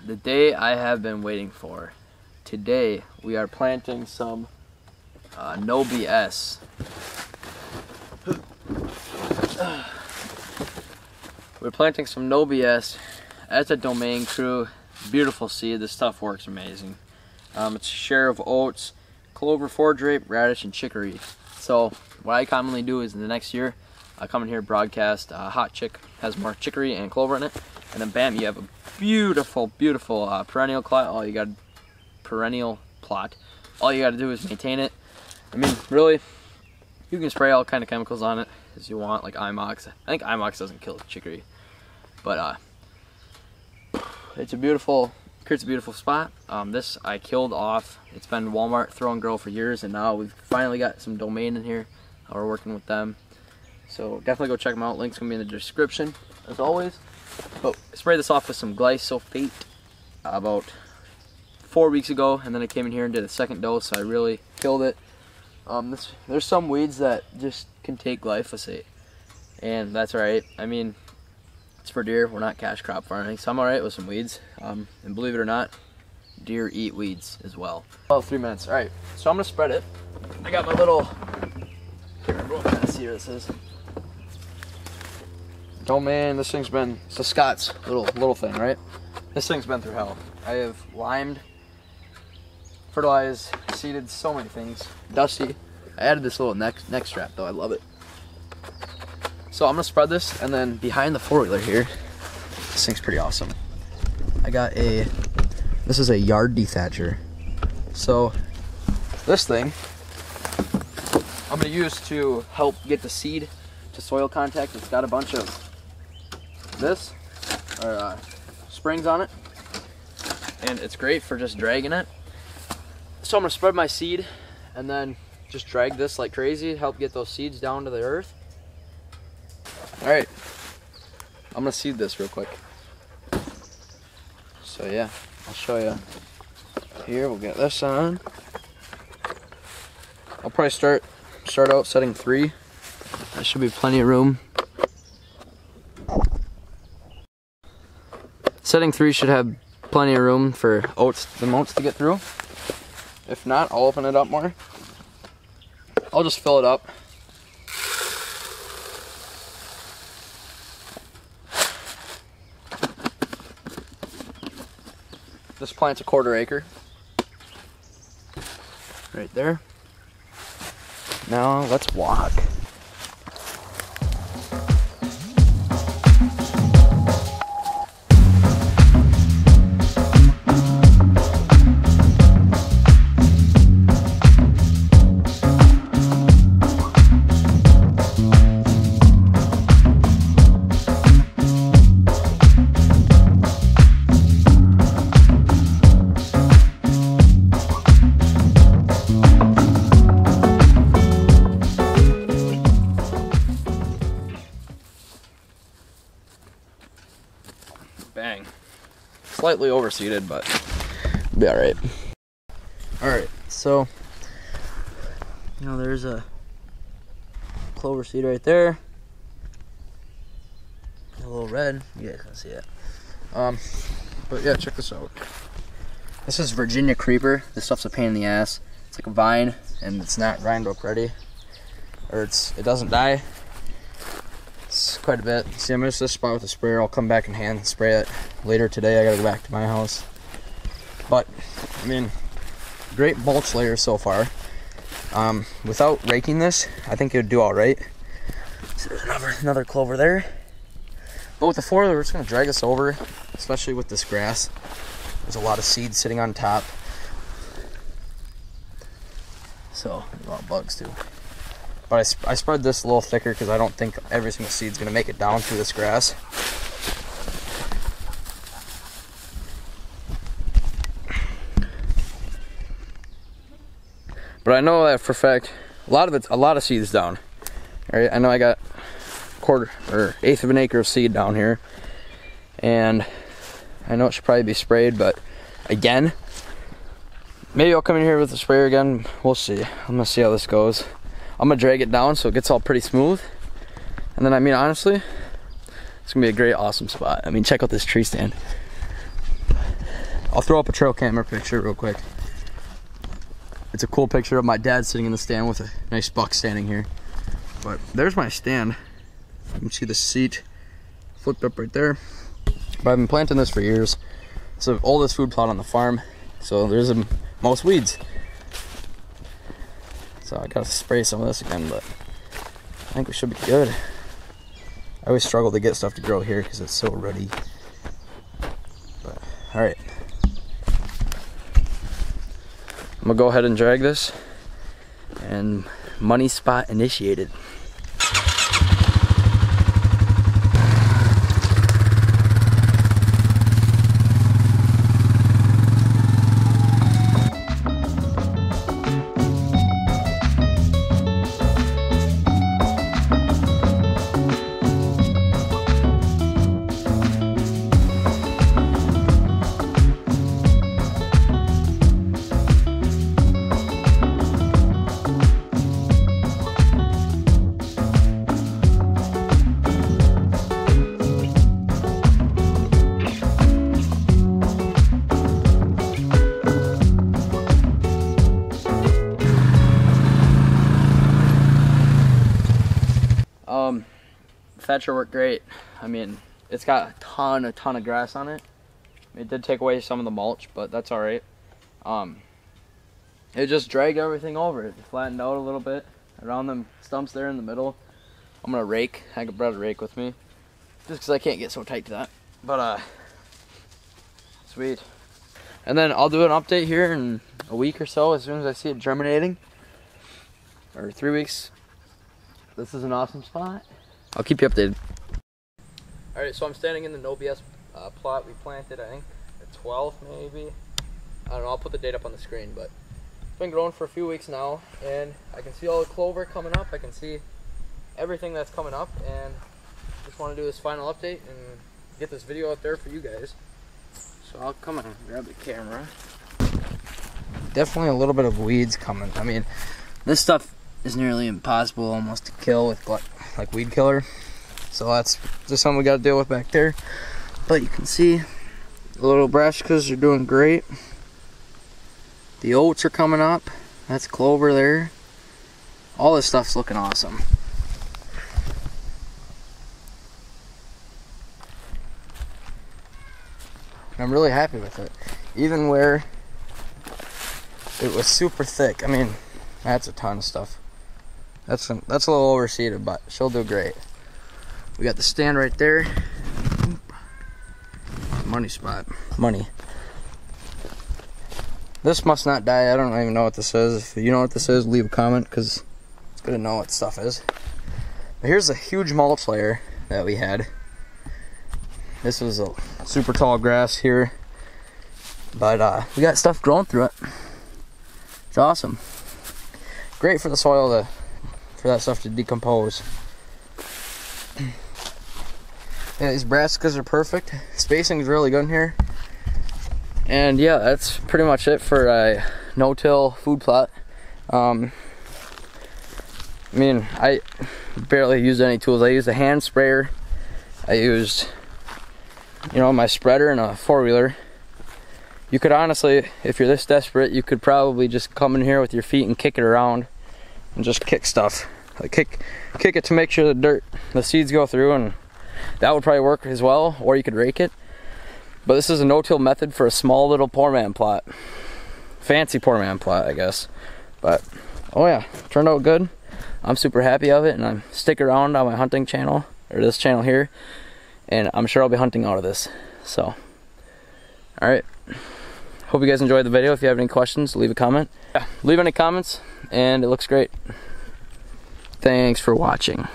the day I have been waiting for. Today we are planting some No BS. We're planting some No BS as a domain crew. Beautiful seed. This stuff works amazing. It's a share of oats, clover, four-drape, radish, and chicory. So what I commonly do is in the next year, I come in here, broadcast hot chick, has more chicory and clover in it, and then bam, you have a beautiful, beautiful perennial plot. All you got to do is maintain it. I mean, really, you can spray all kind of chemicals on it as you want, like Imox. I think Imox doesn't kill chicory, but it's a beautiful, creates a beautiful spot. This I killed off. It's been Walmart throw and grow for years, and now we've finally got some domain in here. We're working with them, so definitely go check them out. Link's gonna be in the description as always. But I sprayed this off with some glyphosate about 4 weeks ago, and then I came in here and did a second dose, so I really killed it. There's some weeds that just can take glyphosate, and that's alright. I mean, it's for deer. We're not cash crop farming, so I'm alright with some weeds. And believe it or not, deer eat weeds as well. Oh, 3 minutes. Alright, so I'm gonna spread it. I got my little, can't remember what kind of seed this is. Oh man, this thing's been, it's a Scott's little thing, right? This thing's been through hell. I have limed, fertilized, seeded, so many things. Dusty. I added this little neck strap though, I love it. So I'm gonna spread this, and then behind the four-wheeler here, this thing's pretty awesome. I got this is a yard dethatcher. So this thing, I'm gonna use to help get the seed to soil contact. It's got a bunch of springs on it, and it's great for just dragging it. So I'm gonna spread my seed and then just drag this like crazy, help get those seeds down to the earth. All right, I'm gonna seed this real quick. So yeah, I'll show you here. We'll get this on. I'll probably start out setting 3. There should be plenty of room. Setting 3 should have plenty of room for the oats to get through. If not, I'll open it up more. I'll just fill it up. This plant's a 1/4 acre. Right there. Now let's walk. Bang. Slightly overseeded, but it'll be alright. Alright, so there's a clover seed right there. A little red. You guys can see it. But yeah, check this out. This is Virginia creeper. This stuff's a pain in the ass. It's like a vine, and it's not grind up ready, or it doesn't die. It's quite a bit. See, I'm just this spot with a sprayer. I'll come back and hand spray it later today. I gotta go back to my house. But I mean, great mulch layer so far. Without raking this, I think it would do all right. So there's another clover there. But with the four-wheeler, we're just gonna drag this over, especially with this grass. There's a lot of seed sitting on top. So a lot of bugs too. But I spread this a little thicker because I don't think every single seed's gonna make it down through this grass. But I know that for a fact, a lot of seeds down. All right, I know I got 1/4 or 1/8 of an acre of seed down here, and I know it should probably be sprayed, but again, maybe I'll come in here with the sprayer again. We'll see. I'm gonna see how this goes. I'm gonna drag it down so it gets all pretty smooth, and then I mean honestly, it's gonna be a great, awesome spot. I mean, check out this tree stand. I'll throw up a trail camera picture real quick. It's a cool picture of my dad sitting in the stand with a nice buck standing here. But there's my stand. You can see the seat flipped up right there. But I've been planting this for years. It's the oldest food plot on the farm, so there's the most weeds. So I gotta spray some of this again, but I think we should be good. I always struggle to get stuff to grow here because it's so ruddy. But all right, I'm gonna go ahead and drag this, and money spot initiated. Thatcher worked great. I mean, it's got a ton of grass on it. It did take away some of the mulch, but that's all right. It just dragged everything over. It flattened out a little bit around them stumps there in the middle. I'm gonna rake. I brought a rake with me, just because I can't get so tight to that. But sweet. And then I'll do an update here in a week or so as soon as I see it germinating, or 3 weeks. This is an awesome spot. I'll keep you updated. Alright, so I'm standing in the No BS plot we planted, I think, at 12 maybe. I don't know, I'll put the date up on the screen, but it's been growing for a few weeks now, and I can see all the clover coming up. I can see everything that's coming up, and just want to do this final update and get this video out there for you guys. So I'll come and grab the camera. Definitely a little bit of weeds coming. I mean, this stuff is nearly impossible almost to kill with like weed killer, so that's just something we got to deal with back there. But you can see the little brassicas are doing great. The oats are coming up. That's clover there. All this stuff's looking awesome. I'm really happy with it, even where it was super thick. I mean, that's a ton of stuff. That's a little overseeded, but she'll do great. We got the stand right there. Money spot. Money. This must not die. I don't even know what this is. If you know what this is, leave a comment, because it's good to know what stuff is. But here's a huge mulch layer that we had. This was a super tall grass here, but we got stuff growing through it. It's awesome. Great for the soil for that stuff to decompose. Yeah, these brassicas are perfect. Spacing is really good in here. And yeah, that's pretty much it for a no-till food plot. I mean, I barely used any tools. I used a hand sprayer. I used, you know, my spreader and a 4-wheeler. You could honestly, if you're this desperate, you could probably just come in here with your feet and kick it around and just kick stuff. Like kick it to make sure the seeds go through, and that would probably work as well, or you could rake it. But this is a no-till method for a small little poor man plot. Fancy poor man plot, I guess. But, oh yeah, turned out good. I'm super happy of it, and I'm sticking around on my hunting channel, or this channel here, and I'm sure I'll be hunting out of this. So, alright. Hope you guys enjoyed the video. If you have any questions, leave a comment. Yeah, leave any comments, and it looks great. Thanks for watching.